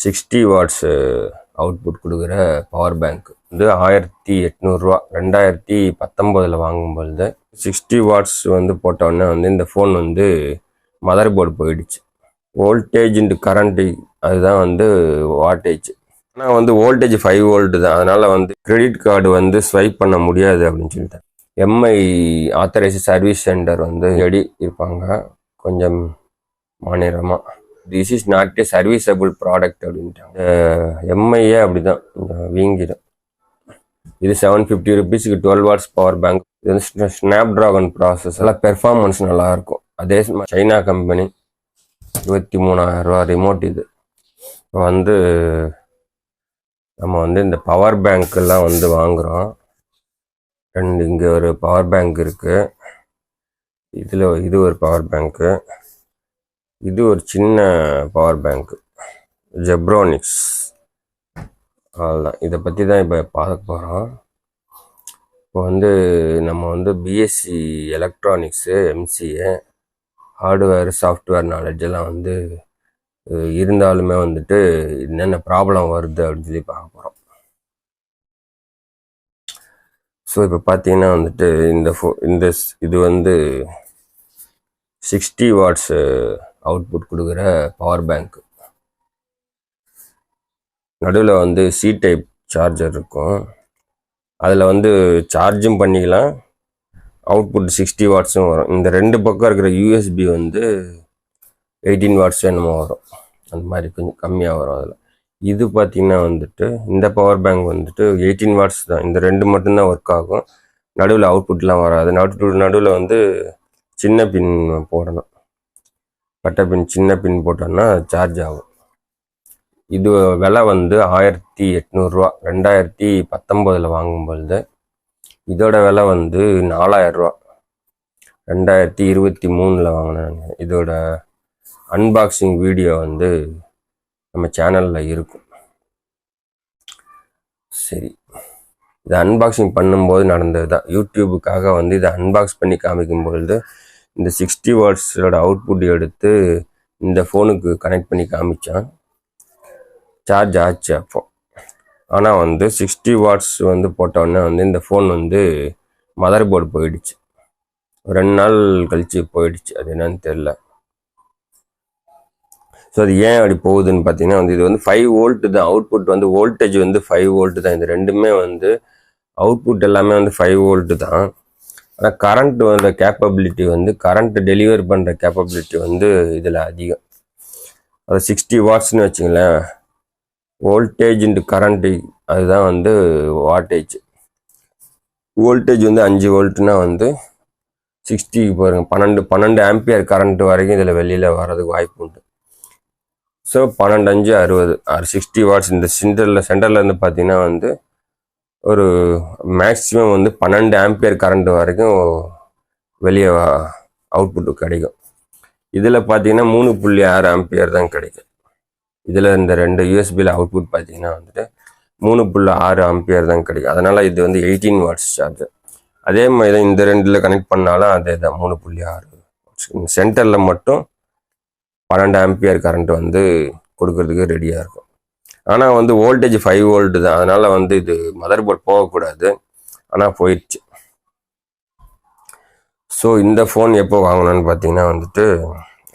60 watts output கொடுக்குற power bank வந்து 1800 ரூபா 2019 வாங்கும்பொழுது 60 வாட்ஸ் வந்து போட்டோன்னே வந்து இந்த ஃபோன் வந்து மதர் போர்டு போயிடுச்சு. வோல்டேஜ் இன்டு கரண்ட்டு அதுதான் வந்து வாட்டேஜ். ஆனால் வந்து வோல்டேஜ் 5 வோல்ட் தான். அதனால் வந்து கிரெடிட் கார்டு வந்து ஸ்வைப் பண்ண முடியாது அப்படின்னு சொல்லிட்டேன். எம்ஐ ஆத்தரைஸ் சர்வீஸ் சென்டர் வந்து ரெடி இருப்பாங்க கொஞ்சம் மாநிலமாக. This is not a serviceable product அப்படின்ட்டாங்க. எம்ஐயே அப்படிதான் வீங்கிடும். இது 750 ருபீஸுக்கு 12 வாட்ஸ் பவர் பேங்க். இது வந்து ஸ்னாப் ட்ராகன் ப்ராசஸ் எல்லாம் பெர்ஃபார்மன்ஸ் நல்லாயிருக்கும். அதே சைனா கம்பெனி 23,000 ரூபா ரிமோட். இது இப்போ வந்து நம்ம வந்து இந்த பவர் பேங்க்கெல்லாம் வந்து வாங்குகிறோம். இங்கே ஒரு பவர் பேங்க் இருக்குது. இது ஒரு பவர் பேங்க்கு, இது ஒரு சின்ன பவர் பேங்க்கு ஜெப்ரானிக்ஸ். அவ்வளோதான். இதை பற்றி தான் இப்போ பார்க்க போகிறோம். இப்போ வந்து நம்ம வந்து BSc electronics MCA hardware software நாலேஜெல்லாம் வந்து இருந்தாலுமே வந்துட்டு என்னென்ன ப்ராப்ளம் வருது அப்படின்னு சொல்லி பார்க்க போகிறோம். ஸோ இப்போ பார்த்தீங்கன்னா வந்துட்டு இது வந்து 60 வாட்ஸ் அவுட்புட் கொடுக்குற பவர் பேங்க். நடுவில் வந்து சி டைப் சார்ஜர் இருக்கும். அதில் வந்து சார்ஜும் பண்ணிக்கலாம், அவுட்புட் 60 வாட்ஸும் வரும். இந்த ரெண்டு பக்கம் இருக்கிற யூஎஸ்பி வந்து 18 வாட்ஸ் என்னமோ வரும். அந்த மாதிரி கொஞ்சம் கம்மியாக வரும். அதில் இது பார்த்திங்கன்னா வந்துட்டு இந்த பவர் பேங்க் வந்துட்டு 18 வாட்ஸ் தான். இந்த ரெண்டு மட்டும்தான் ஒர்க் ஆகும். நடுவில் அவுட்புட்லாம் வராது. நடுவில் வந்து சின்ன பின் போடணும். பட்டை பின் சின்ன பின் போட்டோன்னா சார்ஜ் ஆகும். இது விலை வந்து 1800 ரூபா 2019 வாங்கும்பொழுது. இதோட விலை வந்து 4000 ரூபா 2023 வாங்கினாங்க. இதோட அன்பாக்சிங் வீடியோ வந்து நம்ம சேனலில் இருக்கும். சரி, இதை அன்பாக்சிங் பண்ணும்போது நடந்தது தான். யூடியூபுக்காக வந்து இதை அன்பாக்ஸ் பண்ணி காமிக்கும் பொழுது இந்த 60 வாட்ஸோட அவுட்புட் எடுத்து இந்த ஃபோனுக்கு கனெக்ட் பண்ணி காமிச்சான். சார்ஜ் ஆச்சு அப்போ. ஆனால் வந்து 60 வாட்ஸ் வந்து போட்டோன்னே வந்து இந்த ஃபோன் வந்து மதர் போர்டு போயிடுச்சு. 2 நாள் கழிச்சு போயிடுச்சு. அது என்னன்னு தெரில. ஸோ அது ஏன் அப்படி போகுதுன்னு பார்த்தீங்கன்னா வந்து இது வந்து 5 வோல்ட் தான். அவுட்புட் வந்து வோல்டேஜ் வந்து 5 வோல்ட் தான். இந்த ரெண்டுமே வந்து அவுட்புட் எல்லாமே வந்து 5 வோல்ட் தான். ஆனால் கரண்ட் வர கேப்பபிலிட்டி வந்து கரண்ட் டெலிவர் பண்ணுற கேப்பபிலிட்டி வந்து இதில் அதிகம். அது 60 வாட்ஸ்ன்னு வச்சுங்களேன். வோல்டேஜ் இன்டு கரண்ட்டு அதுதான் வந்து வாட்டேஜ். வோல்டேஜ் வந்து 5 வோல்ட்னா வந்து 60 பாருங்க 12 ஆம்பியர் கரண்ட் வரைக்கும் இதில் வெளியில் வர்றதுக்கு வாய்ப்பு உண்டு. So 12 5 60 60 watts. இந்த சென்டரில் இருந்து பார்த்தீங்கன்னா வந்து ஒரு மேக்ஸிமம் வந்து 12 ஆம்பியர் கரண்ட் வரைக்கும் வெளியே அவுட்புட்டு கிடைக்கும். இதில் பார்த்தீங்கன்னா 3.6 ஆம்பியர் தான் கிடைக்கும். இதில் இந்த ரெண்டு யூஎஸ்பியில் அவுட்புட் பார்த்தீங்கன்னா வந்துட்டு 3.6 ஆம்பியர் தான் கிடைக்கும். அதனால் இது வந்து 18 வாட்ஸ் சார்ஜர். அதே மாதிரி தான் இந்த ரெண்டில் கனெக்ட் பண்ணாலும் அதே தான் 3.6. சென்டரில் மட்டும் 12 ஆம்பியர் கரண்ட் வந்து கொடுக்கறதுக்கு ரெடியாக இருக்கும். ஆனால் வந்து வோல்டேஜ் 5 வோல்ட் தான். அதனால் வந்து இது மதர் போர்ட் போகக்கூடாது. ஆனால் போயிடுச்சு. ஸோ இந்த ஃபோன் எப்போ வாங்கினோன்னு பார்த்தீங்கன்னா வந்துட்டு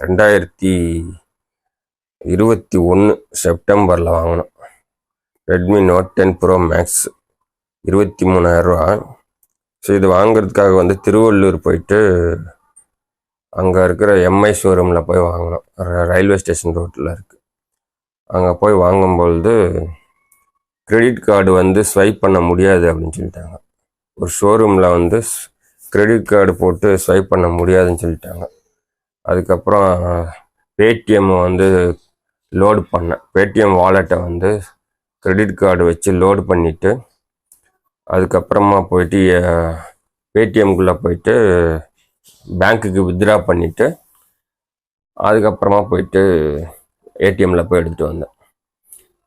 2021 செப்டம்பரில் வாங்கினோம். ரெட்மி நோட் 10 ப்ரோ மேக்ஸ் 23,000 ரூபா. ஸோ இது வாங்குறதுக்காக வந்து திருவள்ளூர் போயிட்டு அங்கே இருக்கிற எம்ஐ ஷோரூமில் போய் வாங்கினோம். ரயில்வே ஸ்டேஷன் ரோட்டில் இருக்குது. அங்கே போய் வாங்கும்பொழுது கிரெடிட் கார்டு வந்து ஸ்வைப் பண்ண முடியாது அப்படின்னு சொல்லிட்டாங்க. ஒரு ஷோரூமில் வந்து கிரெடிட் கார்டு போட்டு ஸ்வைப் பண்ண முடியாதுன்னு சொல்லிட்டாங்க. அதுக்கப்புறம் பேடிஎம் வந்து லோடு பண்ணேன். பேடிஎம் வாலெட்டை வந்து கிரெடிட் கார்டு வச்சு லோடு பண்ணிவிட்டு அதுக்கப்புறமா போயிட்டு பேடிஎம்குள்ளே போயிட்டு பேங்க்குக்கு வித்ட்ரா பண்ணிவிட்டு அதுக்கப்புறமா போயிட்டு ஏடிஎம்மில் போய் எடுத்துகிட்டு வந்தேன்.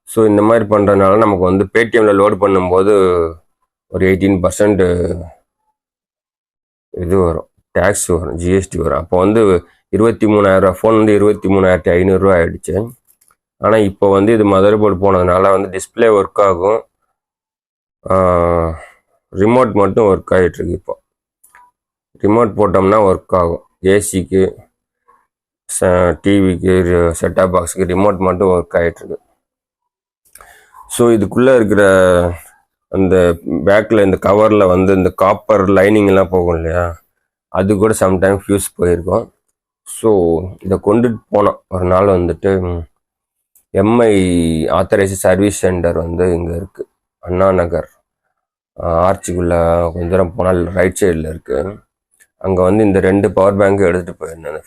ஸோ இந்த மாதிரி பண்ணுறதுனால நமக்கு வந்து பேடிஎம்மில் லோடு பண்ணும்போது ஒரு 18% இது வரும், டேக்ஸ் வரும், ஜிஎஸ்டி வரும். அப்போ வந்து 23,000 ரூபா ஃபோன் வந்து 23,500 ரூபா ஆகிடுச்சு. ஆனால் இப்போ வந்து இது மதர் போர்டு போனதுனால வந்து டிஸ்பிளே ஒர்க் ஆகும், ரிமோட் மட்டும் ஒர்க் ஆகிட்டுருக்கு. இப்போ ரிமோட் போட்டோம்னா ஒர்க் ஆகும். ஏசிக்கு, டிவிக்கு, செட்டாப் பாக்ஸுக்கு ரிமோட் மட்டும் ஒர்க் ஆகிட்டுருக்கு. ஸோ இதுக்குள்ளே இருக்கிற அந்த பேக்கில் இந்த கவரில் வந்து இந்த காப்பர் லைனிங்லாம் போகும் இல்லையா, அது கூட சம்டைம் ஃபியூஸ் போயிருக்கும். ஸோ இதை கொண்டுட்டு போனோம் ஒரு நாள். வந்துட்டு எம்ஐ ஆத்தரைஸ் சர்வீஸ் சென்டர் வந்து இங்கே இருக்குது, அண்ணா நகர் ஆர்ச்சிக்குள்ளே கொஞ்ச தூரம் போனால் ரைட் சைடில் இருக்குது. அங்கே வந்து இந்த 2 பவர் பேங்க்கும் எடுத்துகிட்டு போயிருந்தேன்.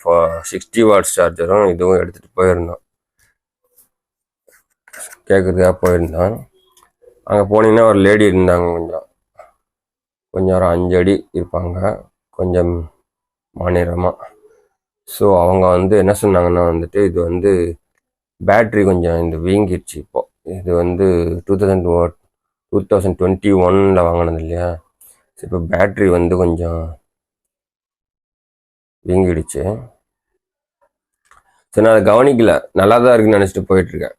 60 வாட்ஸ் சார்ஜரும் இதுவும் எடுத்துகிட்டு போயிருந்தோம், கேட்குறதுக்காக போயிருந்தோம். அங்கே போனீங்கன்னா ஒரு லேடி இருந்தாங்க, கொஞ்சம் ஒரு 5 அடி இருப்பாங்க, கொஞ்சம் மாநிலமாக. ஸோ அவங்க வந்து என்ன சொன்னாங்கன்னா வந்துட்டு இது வந்து பேட்ரி கொஞ்சம் இந்த வீங்கிடுச்சு. இப்போது இது வந்து 2021 வாங்கினது இல்லையா, இப்போ பேட்ரி வந்து கொஞ்சம் வீங்கிடுச்சு. ஸோ நான் அதை கவனிக்கல, நல்லா தான் இருக்குன்னு நினச்சிட்டு போயிட்டுருக்கேன்.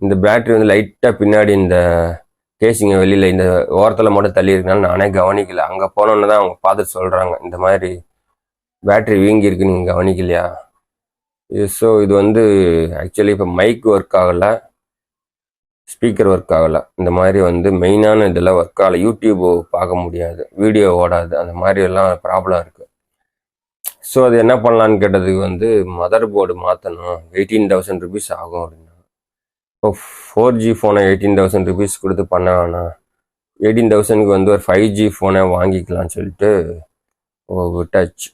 இந்த பேட்ரி வந்து லைட்டாக பின்னாடி இந்த கேசிங்க வெளியில் இந்த ஓரத்தில் மட்டும் தள்ளி இருக்கனால நானே கவனிக்கல. அங்கே போனோன்னு தான் அவங்க பார்த்துட்டு சொல்கிறாங்க, இந்த மாதிரி பேட்ரி வீங்கி இருக்கு, நீங்கள் கவனிக்கலையா. ஸோ இது வந்து ஆக்சுவலி இப்போ மைக் ஒர்க் ஆகலை, ஸ்பீக்கர் ஒர்க் ஆகலை, இந்த மாதிரி வந்து மெயினான இதெல்லாம் ஒர்க் ஆகலை. யூடியூப் பார்க்க முடியாது, வீடியோ ஓடாது, அந்த மாதிரி எல்லாம் ப்ராப்ளம் இருக்குது. ஸோ அது என்ன பண்ணலான்னு கேட்டதுக்கு வந்து மதர் போர்டு மாற்றணும், 18,000 ருபீஸ் ஆகும் அப்படின்னா. இப்போ 4G ஃபோனை 18,000 ருபீஸ் கொடுத்து பண்ண வேணாம், 18,000க்கு வந்து ஒரு 5G ஃபோனை வாங்கிக்கலாம்னு சொல்லிட்டு விட்டாச்சு.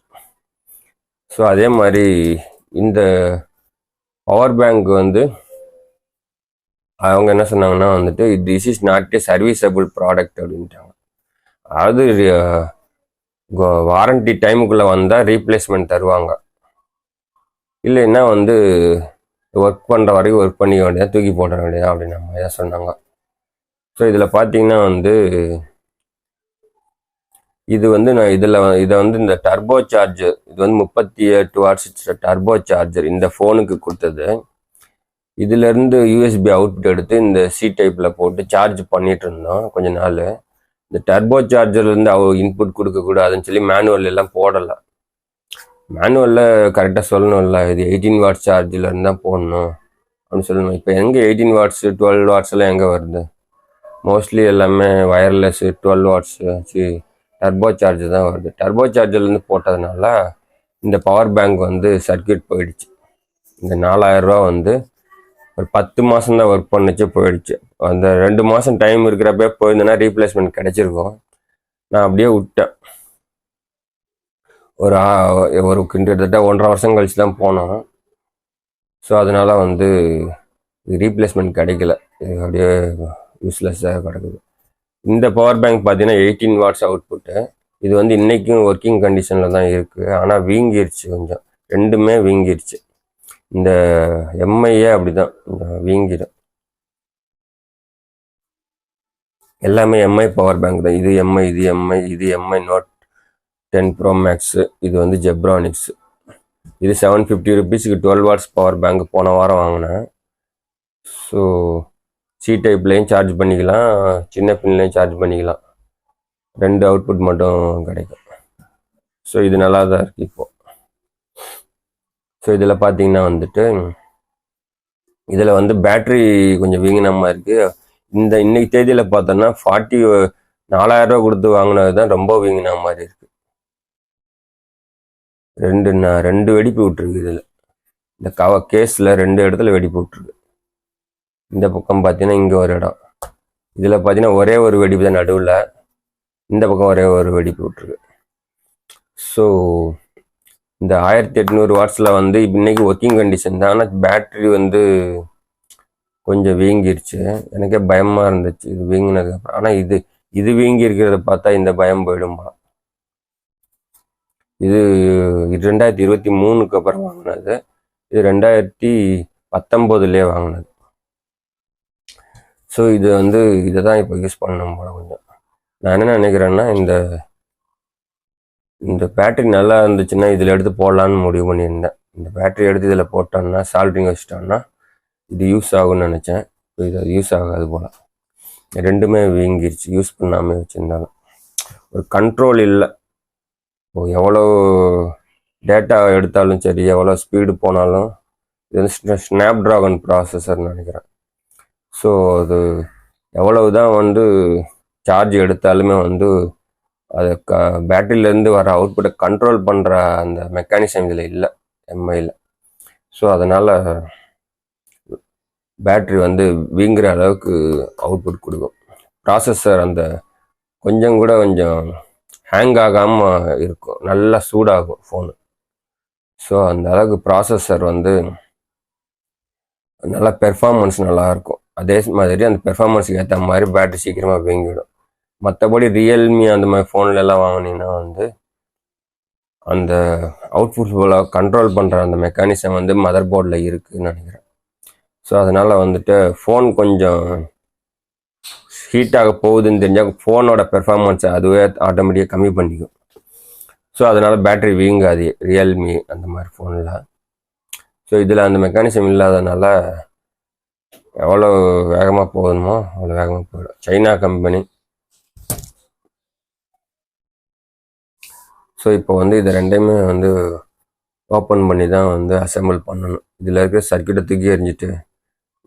ஸோ அதே மாதிரி இந்த பவர் பேங்க் வந்து அவங்க என்ன சொன்னாங்கன்னா வந்துட்டு this is not a serviceable product அப்படின்ட்டாங்க. அதாவது வாரண்டி டைமுக்குள்ளே வந்தால் ரீப்ளேஸ்மெண்ட் தருவாங்க, இல்லைன்னா வந்து ஒர்க் பண்ணுற வரைக்கும் ஒர்க் பண்ணிக்க வேண்டியதான், தூக்கி போட வேண்டியதா அப்படின்னு நம்ம தான் சொன்னாங்க. ஸோ இதில் பார்த்தீங்கன்னா வந்து இது வந்து நான் இதை வந்து இந்த டர்போ சார்ஜர், இது வந்து 38 வாட்ஸ் டர்போ சார்ஜர் இந்த ஃபோனுக்கு கொடுத்தது. இதுலேருந்து யூஎஸ்பி அவுட்புட் எடுத்து இந்த சி டைப்பில் போட்டு சார்ஜ் பண்ணிட்டு இருந்தோம் கொஞ்ச நாள். இந்த டர்போ சார்ஜர்லேருந்து இன்புட் கொடுக்கக்கூடாதுன்னு சொல்லி மேனுவல் எல்லாம் போடலை. மேனுவலில் கரெக்டாக சொல்லணும்ல, இது 18 வாட்ஸ் சார்ஜிலேருந்து தான் போடணும் அப்படின்னு சொல்லணும். இப்போ எங்கே 18 வாட்ஸ் 12 வாட்ஸ் எல்லாம் எங்கே வருது? மோஸ்ட்லி எல்லாமே வயர்லெஸ் 12 வாட்ஸ் டர்போ சார்ஜர் தான் வருது. டர்போ சார்ஜர்லேருந்து போட்டதுனால இந்த பவர் பேங்க் வந்து சர்க்கியூட் போயிடுச்சு. இந்த 4000 ரூபா வந்து ஒரு 10 மாதம் தான் ஒர்க் பண்ணிச்சு, போயிடுச்சு. அந்த 2 மாதம் டைம் இருக்கிறப்ப போயிருந்தேன்னா ரீப்ளேஸ்மெண்ட் கிடைச்சிருக்கும். நான் அப்படியே விட்டேன். ஒரு கிட்டத்தட்ட 1.5 வருஷம் கழிச்சு தான் போனோம். ஸோ அதனால் வந்து ரீப்ளேஸ்மெண்ட் கிடைக்கல, இது அப்படியே யூஸ்லெஸ்ஸாக கிடக்குது. இந்த பவர் பேங்க் பார்த்தீங்கன்னா 18 வாட்ஸ் அவுட்புட்டு. இது வந்து இன்றைக்கும் ஒர்க்கிங் கண்டிஷனில் தான் இருக்குது, ஆனால் வீங்கிருச்சு, கொஞ்சம் ரெண்டுமே வீங்கிருச்சு. இந்த எம்ஐயே அப்படி தான் வீங்கிடும். எல்லாமே எம்ஐ பவர் பேங்க் தான். இது எம்ஐ, இது எம்ஐ நோட் 10 ப்ரோ மேக்ஸு, இது வந்து ஜெப்ரானிக்ஸ். இது 750 ருபீஸுக்கு 12 வாட்ஸ் பவர் பேங்க் போன வாரம் வாங்கினேன். ஸோ சி டைப்லேயும் சார்ஜ் பண்ணிக்கலாம், சின்ன பின்லேயும் சார்ஜ் பண்ணிக்கலாம், 2 அவுட்புட் மட்டும் கிடைக்கும். ஸோ இது நல்லா தான் இருக்குது இப்போது. ஸோ இதில் பார்த்தீங்கன்னா வந்துட்டு இதில் வந்து பேட்ரி கொஞ்சம் வீங்கின மாதிரி இருக்குது. இன்னைக்கு தேதியில் பார்த்தோன்னா 4000 ரூபா கொடுத்து வாங்கினது தான் ரொம்ப வீங்கின மாதிரி இருக்குது. ரெண்டு வெடிப்பு விட்டுருக்கு. இதில் இந்த கேஸில் 2 இடத்துல வெடிப்பு விட்டுருக்கு. இந்த பக்கம் பார்த்தீங்கன்னா இங்கே ஒரு இடம், இதில் பார்த்தீங்கன்னா ஒரே ஒரு வெடிப்பு தான் நடுவில், இந்த பக்கம் ஒரே ஒரு வெடிப்பு விட்டுருக்கு. ஸோ இந்த 1800 வாட்ஸில் வந்து இன்னைக்கு ஒர்க்கிங் கண்டிஷன் தான், ஆனால் பேட்ரி வந்து கொஞ்சம் வீங்கிருச்சு. எனக்கே பயமாக இருந்துச்சு இது வீங்கினதுக்கப்புறம். ஆனால் இது வீங்கி இருக்கிறத பார்த்தா இந்த பயம் போயிடும்பா. இது 2023க்கு அப்புறம் வாங்கினது, இது 2019 வாங்கினது. ஸோ இது வந்து இதை தான் இப்போ யூஸ் பண்ணணும் போல கொஞ்சம். நான் என்ன நினைக்கிறேன்னா இந்த பேட்டரி நல்லா இருந்துச்சுன்னா இதில் எடுத்து போடலான்னு முடிவு பண்ணியிருந்தேன். இந்த பேட்டரி எடுத்து இதில் போட்டோம்னா சால்ட்ரிங் வச்சிட்டோம்னா இது யூஸ் ஆகும்னு நினச்சேன். இப்போ இது யூஸ் ஆகாது போல். ரெண்டுமே வீங்கிருச்சு யூஸ் பண்ணாமல் வச்சுருந்தாலும். ஒரு கண்ட்ரோல் இல்லை. இப்போ எவ்வளோ டேட்டா எடுத்தாலும் சரி, எவ்வளோ ஸ்பீடு போனாலும், இது வந்து ஸ்னாப் ட்ராகன் ப்ராசஸர்னு நினைக்கிறேன். ஸோ அது எவ்வளவு தான் வந்து சார்ஜ் எடுத்தாலுமே வந்து அது பேட்டரியிலேருந்து வர அவுட்புட்டை கண்ட்ரோல் பண்ணுற அந்த மெக்கானிசம் இதில் இல்லை, எம்ஐயில். ஸோ அதனால் பேட்ரி வந்து வீங்குற அளவுக்கு அவுட்புட் கொடுக்கும். ப்ராசஸர் அந்த கொஞ்சம் ஹேங் ஆகாமல் இருக்கும், நல்லா சூடாகும் ஃபோனு. ஸோ அந்த அளவுக்கு ப்ராசஸர் வந்து நல்லா பெர்ஃபார்மன்ஸ் நல்லாயிருக்கும். அதே மாதிரி அந்த பெர்ஃபார்மன்ஸுக்கு ஏற்ற மாதிரி பேட்டரி சீக்கிரமாக வீங்கிடும். மற்றபடி ரியல்மி அந்த மாதிரி ஃபோன்லலாம் வாங்கினீங்கன்னா வந்து அந்த அவுட்புட் கண்ட்ரோல் பண்ணுற அந்த மெக்கானிசம் வந்து மதர் போர்டில் இருக்குதுன்னு நினைக்கிறேன். ஸோ அதனால் வந்துட்டு ஃபோன் கொஞ்சம் ஹீட்டாக போகுதுன்னு தெரிஞ்சால் ஃபோனோட பெர்ஃபார்மன்ஸை அதுவே ஆட்டோமேட்டிக்காக கம்மி பண்ணிக்கும். ஸோ அதனால் பேட்ரி வீங்காது ரியல்மி அந்த மாதிரி ஃபோனில். ஸோ இதில் அந்த மெக்கானிசம் இல்லாதனால எவ்வளோ வேகமாக போகணுமோ அவ்வளோ வேகமாக போயிடும். China company. ஸோ இப்போ வந்து இது ரெண்டையுமே வந்து ஓப்பன் பண்ணி தான் வந்து அசெம்பிள் பண்ணணும். இதில் இருக்கிற சர்க்கியூட்டை தூக்கி எறிஞ்சிட்டு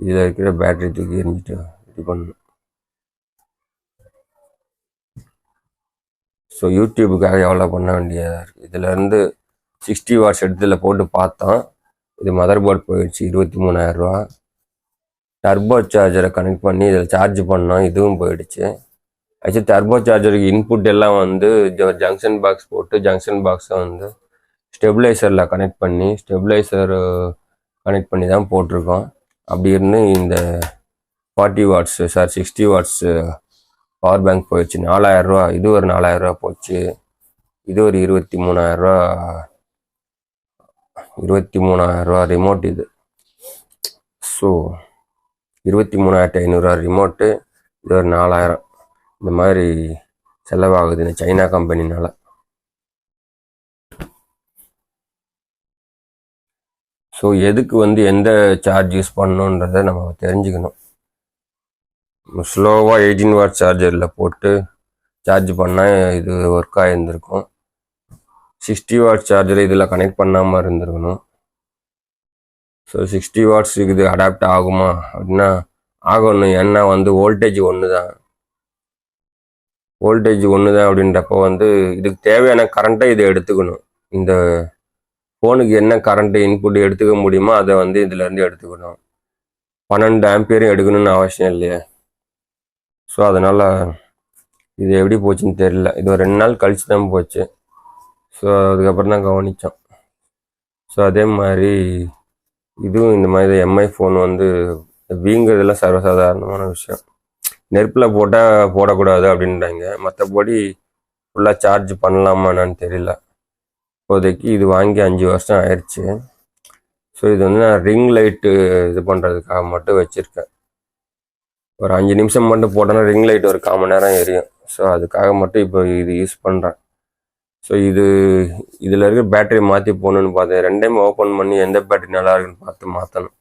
இதில் இருக்கிற பேட்டரி தூக்கி எறிஞ்சிட்டு இது பண்ணணும். ஸோ யூடியூபுக்காக எவ்வளோ பண்ண வேண்டியதாக இருக்குது. இதிலேருந்து 60 வாட்ஸ் எடுத்துல போட்டு பார்த்தோம். இது மதர் போர்டு போயிடுச்சு, 23,000 ரூபா. டர்போ சார்ஜரை கனெக்ட் பண்ணி இதில் சார்ஜ் பண்ணோம், இதுவும் போயிடுச்சு. ஆக்சுவலி டர்போ சார்ஜருக்கு இன்புட் எல்லாம் வந்து ஜங்ஷன் பாக்ஸ் போட்டு ஜங்ஷன் பாக்ஸை வந்து ஸ்டெபிளைசரில் கனெக்ட் பண்ணி தான் போட்டிருக்கோம். அப்படி இருந்து இந்த 60 வாட்ஸ் பவர் பேங்க் போயிடுச்சு. 4,000 ரூபா. இது ஒரு 4,000 ரூபா போச்சு. இது ஒரு 23,000 ரூபா ரிமோட் இது. ஸோ 23,500 ரூபா ரிமோட்டு, இது ஒரு 4,000. இந்த மாதிரி செலவாகுது இந்த சைனா கம்பெனினால. ஸோ எதுக்கு வந்து எந்த சார்ஜ் யூஸ் பண்ணணுன்றதை நம்ம தெரிஞ்சுக்கணும். ஸ்லோவாக 18 வாட் சார்ஜரில் போட்டு சார்ஜ் பண்ணால் இது ஒர்க் ஆகியிருந்திருக்கும். 60 வாட் சார்ஜர் இதில் கனெக்ட் பண்ணாமல் இருந்திருக்கணும். ஸோ 60 வாட்ஸுக்கு இது அடாப்ட் ஆகுமா அப்படின்னா ஆகணும். ஏன்னா வந்து வோல்டேஜ் ஒன்று தான் அப்படின்றப்போ வந்து இதுக்கு தேவையான கரண்ட்டை இதை எடுத்துக்கணும். இந்த ஃபோனுக்கு என்ன கரண்ட்டு இன்புட் எடுத்துக்க முடியுமோ அதை வந்து இதுலேருந்து எடுத்துக்கணும். 12 ஆம்பியரும் எடுக்கணும்னு அவசியம் இல்லையா. ஸோ அதனால் இது எப்படி போச்சுன்னு தெரியல. இது ஒரு 2 நாள் கழிச்சு தான் போச்சு. ஸோ அதுக்கப்புறம் தான் கவனித்தோம். ஸோ அதே மாதிரி இதுவும் இந்த மாதிரி எம்ஐ ஃபோன் வந்து வீங்கிறதுலாம் சர்வசாதாரணமான விஷயம். நெருப்பில் போடக்கூடாது அப்படின்றாங்க. மற்றபடி ஃபுல்லாக சார்ஜ் பண்ணலாமா என்னன்னு தெரியல. இப்போதைக்கு இது வாங்கி 5 வருஷம் ஆயிடுச்சு. ஸோ இது வந்து நான் ரிங் லைட்டு இது பண்ணுறதுக்காக மட்டும் வச்சுருக்கேன். ஒரு 5 நிமிஷம் மட்டும் போட்டோன்னா ரிங் லைட் ஒரு 1/4 மணி நேரம் எரியும். ஸோ அதுக்காக மட்டும் இப்போ இது யூஸ் பண்ணுறேன். ஸோ இதில் இருக்க பேட்டரி மாற்றி போகணுன்னு பார்த்தேன். ரெண்டையுமே ஓப்பன் பண்ணி எந்த பேட்டரி நல்லா இருக்குன்னு பார்த்து மாற்றணும்.